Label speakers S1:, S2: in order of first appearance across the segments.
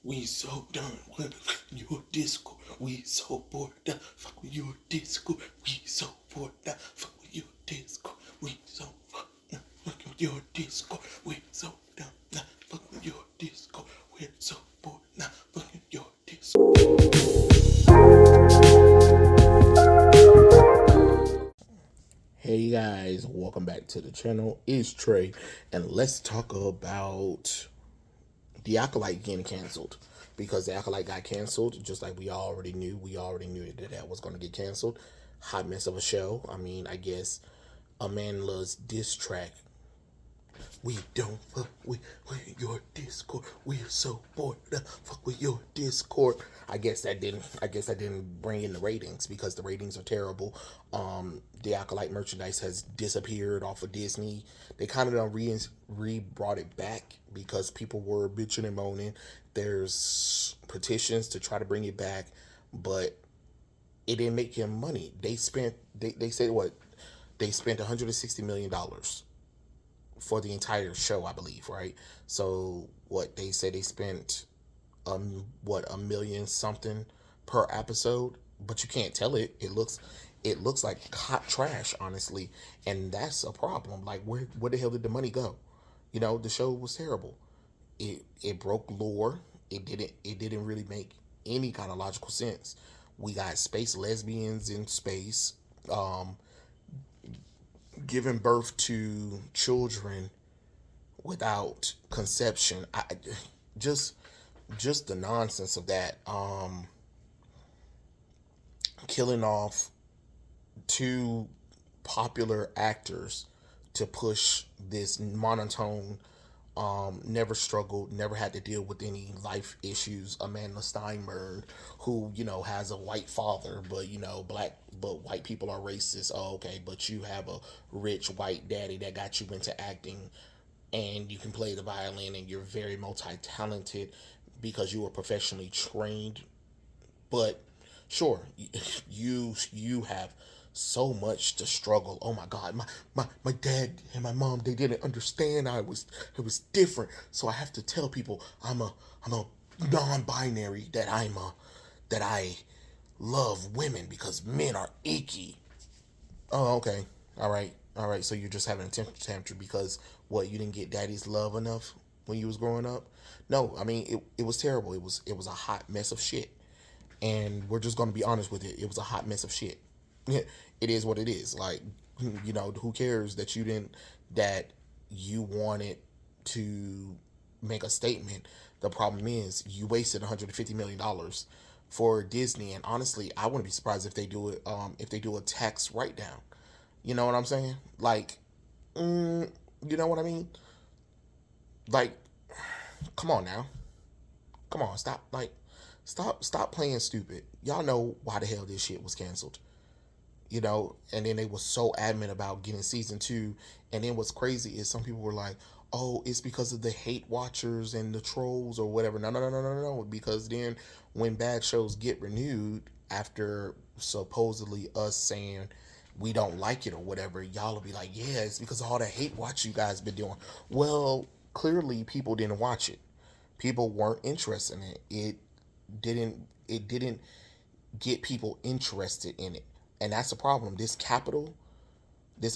S1: We so done with your disco. We so bored up. Fuck with your disco. We so bored up. Fuck with your disco. We so fuck with your disco. We so done. Fuck with your disco. We're so bored now. Fuck with your disco. Hey guys, welcome back to the channel. It's Trey, and let's talk about the Acolyte getting canceled, because the Acolyte got canceled just like we already knew. We already knew that was going to get canceled. Hot mess of a show. I mean, I guess Amanda's diss track. We don't fuck with your Discord. We're so bored. Fuck with your Discord. I guess that didn't bring in the ratings, because the ratings are terrible. The Acolyte merchandise has disappeared off of Disney. They kind of done brought it back because people were bitching and moaning. There's petitions to try to bring it back, but it didn't make him money. They said what? They spent $160 million for the entire show, I believe, right? So what they said, they spent a million something per episode, but you can't tell it. It looks like hot trash, honestly, and that's a problem. Like, where the hell did the money go? The show was terrible. It broke lore. It didn't really make any kind of logical sense. We got space lesbians in space, um, giving birth to children without conception. I just just the nonsense of that. Killing off two popular actors to push this monotone, never struggled, never had to deal with any life issues. Amanda Steinberg, who has a white father, but white people are racist. Oh, okay, but you have a rich white daddy that got you into acting, and you can play the violin, and you're very multi-talented because you were professionally trained. But sure, you have so much to struggle. Oh my God, my dad and my mom, they didn't understand. It was different. So I have to tell people I'm a non-binary, that I love women because men are icky. Oh, okay. All right. All right. So you're just having a temper tantrum because what, you didn't get daddy's love enough when you was growing up? No, I mean it was terrible. It was a hot mess of shit. And we're just gonna be honest with it. It was a hot mess of shit. It is what it is. Like, who cares that you wanted to make a statement? The problem is you wasted $150 million for Disney, and honestly, I wouldn't be surprised if they do it. If they do a tax write down, you know what I'm saying? Like, you know what I mean? Like, come on now, come on, stop, stop playing stupid. Y'all know why the hell this shit was canceled. And then they were so adamant about getting season two. And then what's crazy is some people were like, oh, it's because of the hate watchers and the trolls or whatever. No, no, no, no, no, no. Because then when bad shows get renewed after supposedly us saying we don't like it or whatever, y'all will be like, yeah, it's because of all the hate watch you guys been doing. Well, clearly people didn't watch it. People weren't interested in it. It didn't get people interested in it. And that's the problem. This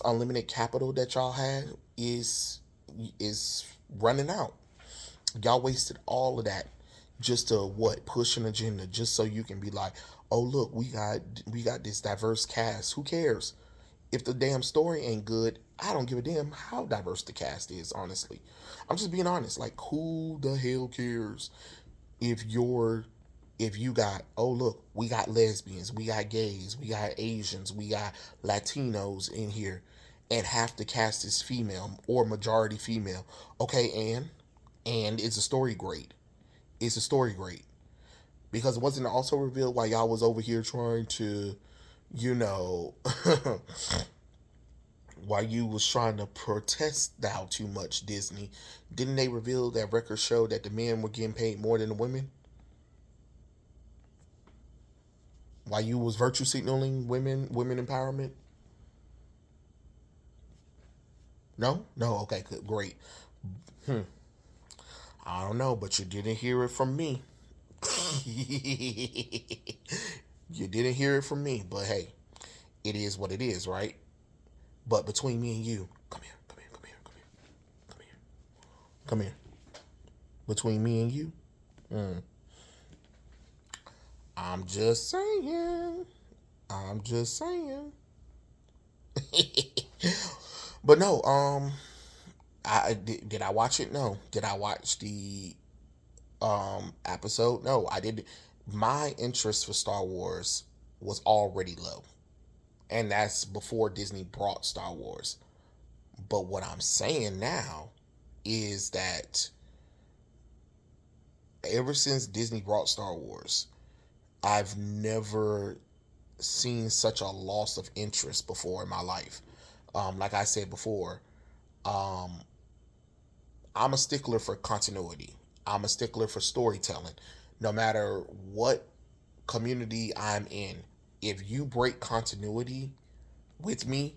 S1: unlimited capital that y'all had is running out. Y'all wasted all of that just to what, push an agenda, just so you can be like, oh look, we got this diverse cast. Who cares? If the damn story ain't good, I don't give a damn how diverse the cast is, honestly. I'm just being honest. Like, who the hell cares if you're if you got, oh look, we got lesbians, we got gays, we got Asians, we got Latinos in here, and half the cast is female or majority female. Okay, and is the story great? Is the story great? Because it wasn't also revealed why y'all was over here trying to, you know, why you was trying to protest thou too much, Disney. Didn't they reveal that record show that the men were getting paid more than the women? Why you was virtue signaling women empowerment? No, no. Okay, good, great. I don't know, but you didn't hear it from me. You didn't hear it from me, but hey, it is what it is, right? But between me and you, come here, come here, come here, come here, come here, come here. Between me and you, mm, I'm just saying. I'm just saying. But no, did I watch it? No. Did I watch the episode? No, I did. My interest for Star Wars was already low, and that's before Disney brought Star Wars. But what I'm saying now is that ever since Disney brought Star Wars, I've never seen such a loss of interest before in my life. Like I said before, um, I'm a stickler for continuity. I'm a stickler for storytelling. No matter what community I'm in, if you break continuity with me,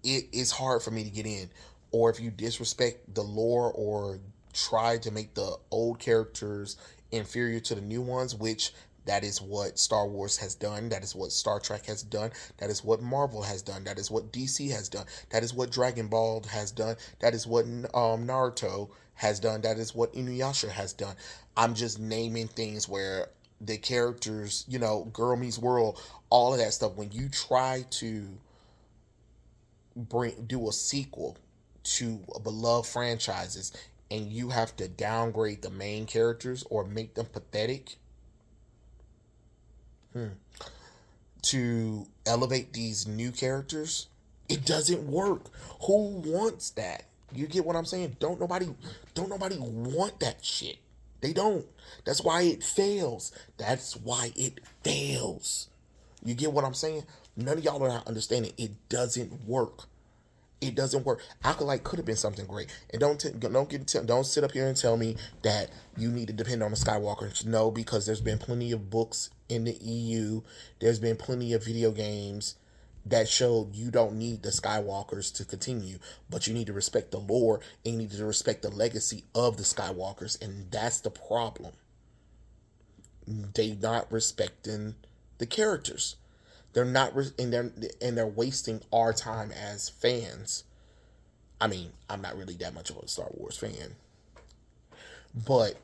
S1: it is hard for me to get in. Or if you disrespect the lore or try to make the old characters inferior to the new ones, which that is what Star Wars has done. That is what Star Trek has done. That is what Marvel has done. That is what DC has done. That is what Dragon Ball has done. That is what Naruto has done. That is what Inuyasha has done. I'm just naming things where the characters, Girl Meets World, all of that stuff. When you try to do a sequel to a beloved franchises and you have to downgrade the main characters or make them pathetic, to elevate these new characters, it doesn't work. Who wants that? You get what I'm saying? Don't nobody want that shit. They don't. That's why it fails. That's why it fails. You get what I'm saying? None of y'all are not understanding. It doesn't work. It doesn't work. Acolyte could have been something great, and don't sit up here and tell me that you need to depend on the Skywalkers. No, because there's been plenty of books in the EU. There's been plenty of video games that showed you don't need the Skywalkers to continue, but you need to respect the lore and you need to respect the legacy of the Skywalkers, and that's the problem. They not respecting the characters. They're not, and they're wasting our time as fans. I mean, I'm not really that much of a Star Wars fan, but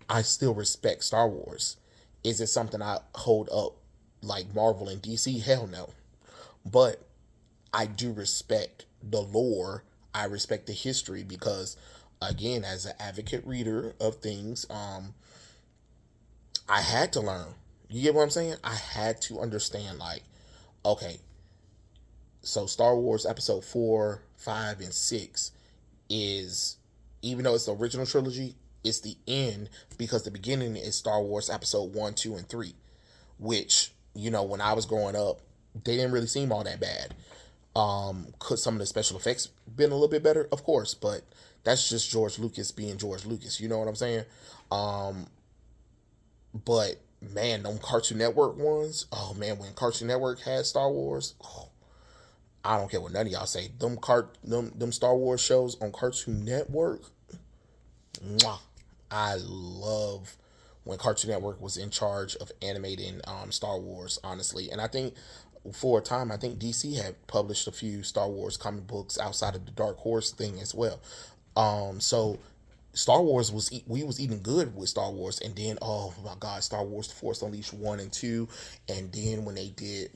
S1: I still respect Star Wars. Is it something I hold up like Marvel and DC? Hell no. But I do respect the lore. I respect the history because, again, as an advocate reader of things, I had to learn. You get what I'm saying? I had to understand, like, okay, so Star Wars Episode 4, 5, and 6 is, even though it's the original trilogy, it's the end because the beginning is Star Wars Episode 1, 2, and 3, which, when I was growing up, they didn't really seem all that bad. Could some of the special effects been a little bit better? Of course, but that's just George Lucas being George Lucas. You know what I'm saying? But man, them Cartoon Network ones. Oh man, when Cartoon Network had Star Wars, I don't care what none of y'all say. Them Star Wars shows on Cartoon Network. Mwah, I love when Cartoon Network was in charge of animating Star Wars, honestly. And I think for a time, I think DC had published a few Star Wars comic books outside of the Dark Horse thing as well. So Star Wars we was eating good with Star Wars, and then oh my God, Star Wars: The Force Unleashed 1 and 2, and then when they did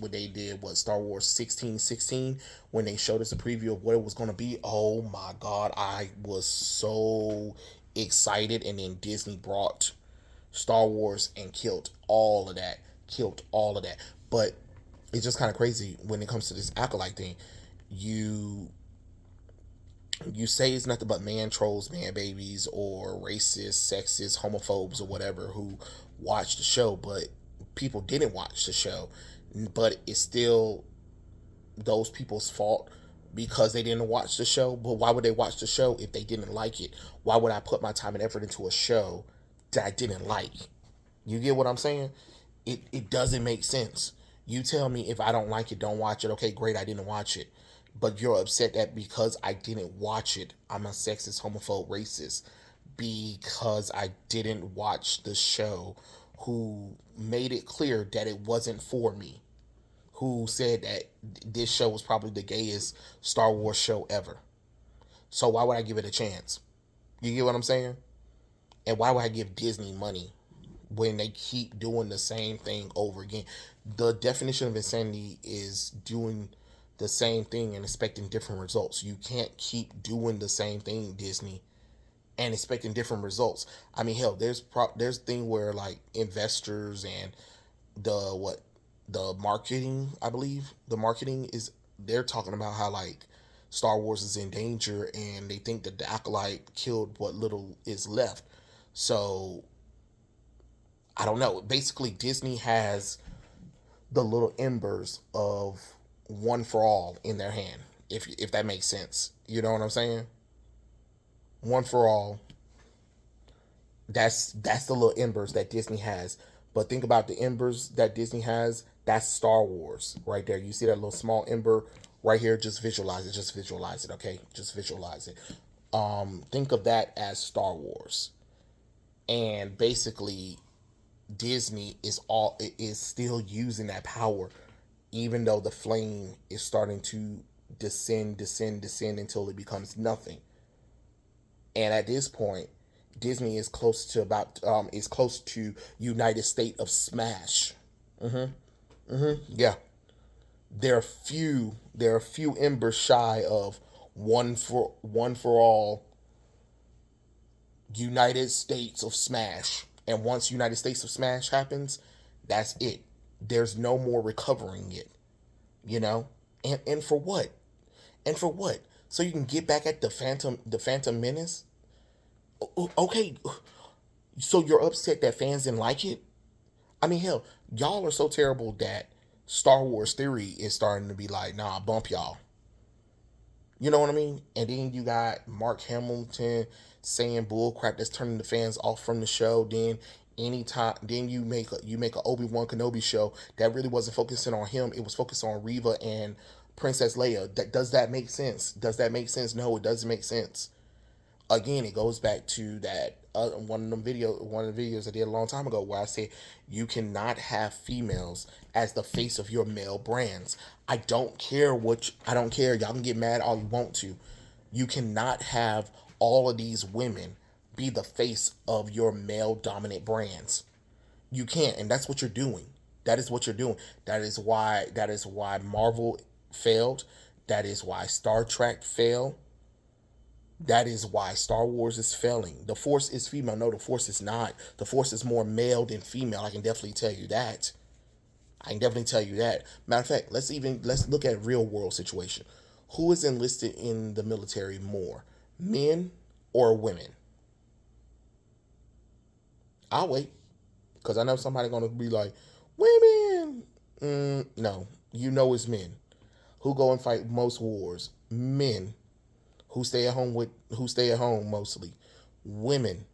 S1: what Star Wars 16, when they showed us a preview of what it was going to be, oh my God, I was so excited, and then Disney brought Star Wars and killed all of that. But it's just kind of crazy when it comes to this Acolyte thing. You say it's nothing but man trolls, man babies, or racist, sexist, homophobes, or whatever who watch the show, but people didn't watch the show. But it's still those people's fault because they didn't watch the show. But why would they watch the show if they didn't like it? Why would I put my time and effort into a show that I didn't like? You get what I'm saying? It doesn't make sense. You tell me if I don't like it, don't watch it. Okay, great, I didn't watch it. But you're upset that because I didn't watch it, I'm a sexist, homophobe, racist. because I didn't watch the show, who made it clear that it wasn't for me, who said that this show was probably the gayest Star Wars show ever. So why would I give it a chance? You get what I'm saying? And why would I give Disney money when they keep doing the same thing over again? The definition of insanity is doing the same thing and expecting different results. You can't keep doing the same thing, Disney, and expecting different results. I mean, hell, there's a thing where like investors and the what the marketing, I believe the marketing is, they're talking about how like Star Wars is in danger and they think that the Acolyte killed what little is left. So I don't know. Basically, Disney has the little embers of One for All in their hand, if that makes sense. You know what I'm saying? One for All. That's the little embers that Disney has. But think about the embers that Disney has. That's Star Wars right there. You see that little small ember right here? Just visualize it. Just visualize it. Okay, just visualize it. Think of that as Star Wars, and basically Disney is still using that power, even though the flame is starting to descend until it becomes nothing. And at this point, Disney is close to United State of Smash. Yeah, they're a few embers shy of one for all United States of Smash. And once United States of Smash happens, that's it. There's no more recovering it, you know? And for what? And for what? So you can get back at the Phantom Menace? Okay, so you're upset that fans didn't like it? I mean, hell, y'all are so terrible that Star Wars Theory is starting to be like, nah, bump y'all. You know what I mean? And then you got Mark Hamilton saying bullcrap that's turning the fans off from the show. Then you make a Obi-Wan Kenobi show that really wasn't focusing on him. It was focused on Reva and Princess Leia. Does that make sense? Does that make sense? No, it doesn't make sense. Again, it goes back to that one of the videos I did a long time ago where I said you cannot have females as the face of your male brands. I don't care. Y'all can get mad all you want to. You cannot have all of these women be the face of your male dominant brands. You can't, and that's what you're doing. That is what you're doing. That is why Marvel failed. That is why Star Trek failed. That is why Star Wars is failing. The Force is female. No, the Force is not. The Force is more male than female. I can definitely tell you that. I can definitely tell you that. Matter of fact, let's look at real world situation. Who is enlisted in the military more, men or women? I'll wait, because I know somebody gonna be like, women. No, you know it's men. Who go and fight most wars? Men. Who stay at home mostly? Women.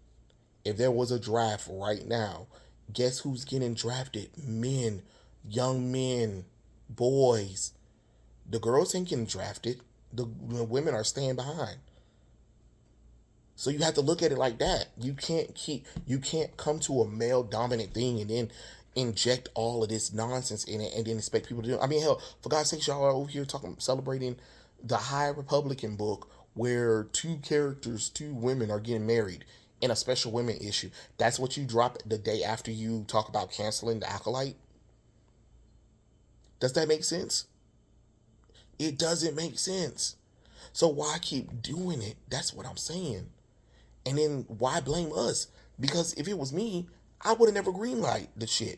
S1: If there was a draft right now, guess who's getting drafted? Men, young men, boys. The girls ain't getting drafted. The women are staying behind. So you have to look at it like that. You can't come to a male dominant thing and then inject all of this nonsense in it and then expect people to do it. I mean, hell, for God's sake, y'all are over here talking celebrating the High Republican book where two women are getting married in a special women issue. That's what you drop the day after you talk about canceling the Acolyte. Does that make sense? It doesn't make sense. So why keep doing it? That's what I'm saying. And then why blame us? Because if it was me, I would have never greenlight the shit.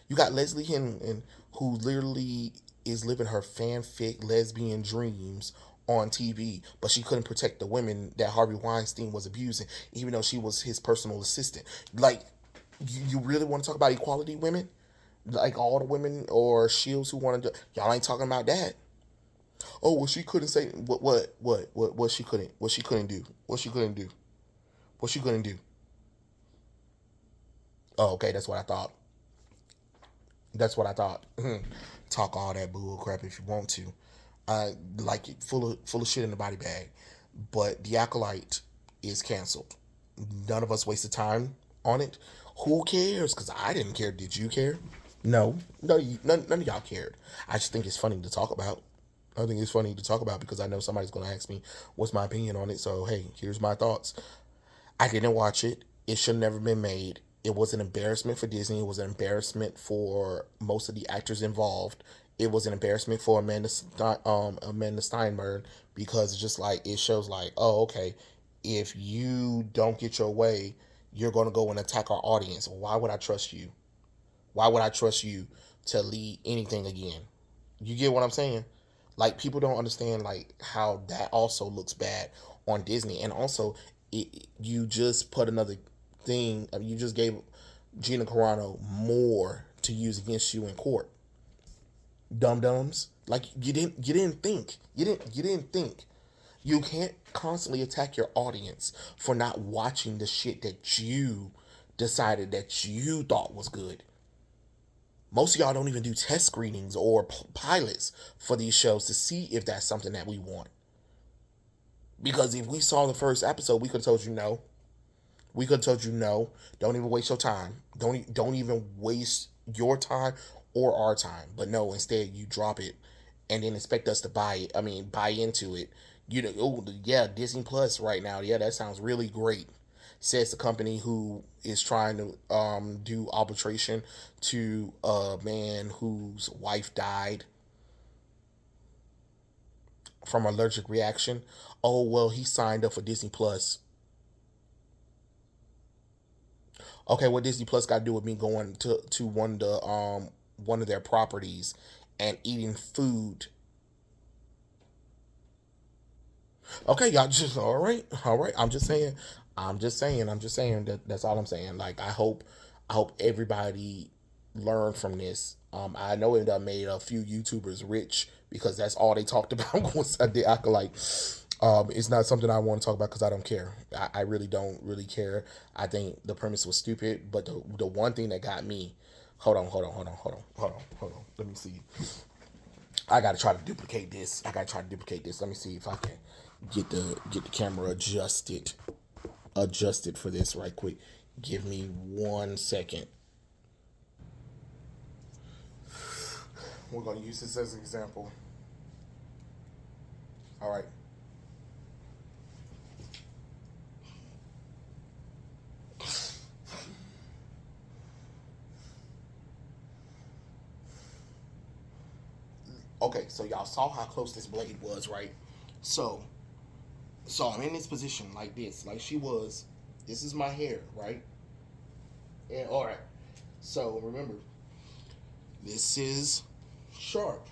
S1: You got Leslie Henson, who literally is living her fanfic lesbian dreams on TV, but she couldn't protect the women that Harvey Weinstein was abusing, even though she was his personal assistant. Like, you really want to talk about equality, women? Like all the women or shields who wanted to, y'all ain't talking about that. Oh, well, she couldn't say what she couldn't do. What she couldn't do. Oh, okay, that's what I thought. That's what I thought. Talk all that bull crap if you want to. Like it full of shit in the body bag. But the Acolyte is canceled. None of us wasted time on it. Who cares? Because I didn't care. Did you care? No, no, none of y'all cared. I just think it's funny to talk about. I think it's funny to talk about because I know somebody's going to ask me what's my opinion on it. So, hey, here's my thoughts. I didn't watch it. It should have never been made. It was an embarrassment for Disney. It was an embarrassment for most of the actors involved. It was an embarrassment for Amanda Steinberg because it's just like it shows like, oh, okay, if you don't get your way, you're going to go and attack our audience. Why would I trust you? Why would I trust you to lead anything again? You get what I'm saying? Like people don't understand like how that also looks bad on Disney, and also you just put another thing. I mean, you just gave Gina Carano more to use against you in court. Dum dums. Like you didn't think. You didn't think. You can't constantly attack your audience for not watching the shit that you decided that you thought was good. Most of y'all don't even do test screenings or pilots for these shows to see if that's something that we want. Because if we saw the first episode, we could have told you no. We could have told you no. Don't even waste your time. Don't even waste your time or our time. But no, instead you drop it and then expect us to buy it. I mean, buy into it. You know, oh yeah, Disney Plus right now. Yeah, that sounds really great. Says the company who is trying to do arbitration to a man whose wife died from allergic reaction. Oh well, he signed up for Disney Plus. Okay, what Disney Plus got to do with me going to one of their properties and eating food? Okay, y'all just all right, all right. I'm just saying that that's all I'm saying. Like I hope everybody learned from this. I know it done made a few YouTubers rich because that's all they talked about was the Acolyte. It's not something I want to talk about because I don't care. I really don't really care. I think the premise was stupid, but the one thing that got me, hold on. Let me see. I gotta try to duplicate this. Let me see if I can get the camera adjusted for this right quick. Give me 1 second. We're gonna use this as an example. All right. Okay, so y'all saw how close this blade was, right? So, so I'm in this position like this, like she was. This is my hair, right? And all right. So remember, this is sharp.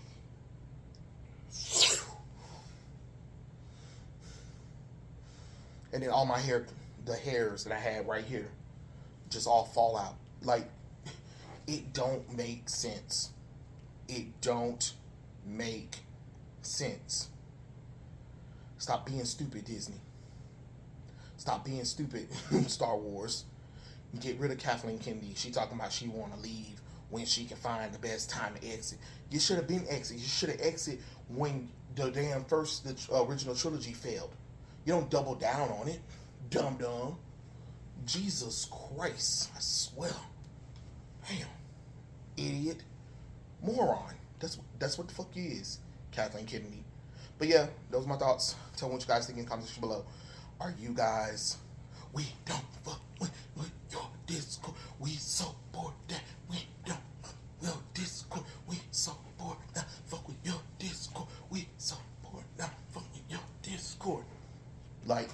S1: And then all my hair, the hairs that I had right here, just all fall out. Like, it don't make sense. It don't make sense. Stop being stupid, Disney. Stop being stupid, Star Wars. Get rid of Kathleen Kennedy. She talking about she want to leave when she can find the best time to exit. You should have been exit. You should have exit when the damn the original trilogy failed. You don't double down on it, dumb dumb. Jesus Christ, I swear. Damn, idiot, moron. That's what the fuck you is, Kathleen Kennedy. But yeah, those are my thoughts. Tell me what you guys think in the comment section below. Are you guys? We don't fuck with your Discord. We support that. We don't fuck with your Discord. We support that. Fuck with your Discord. We support that. Fuck with your Discord. Like.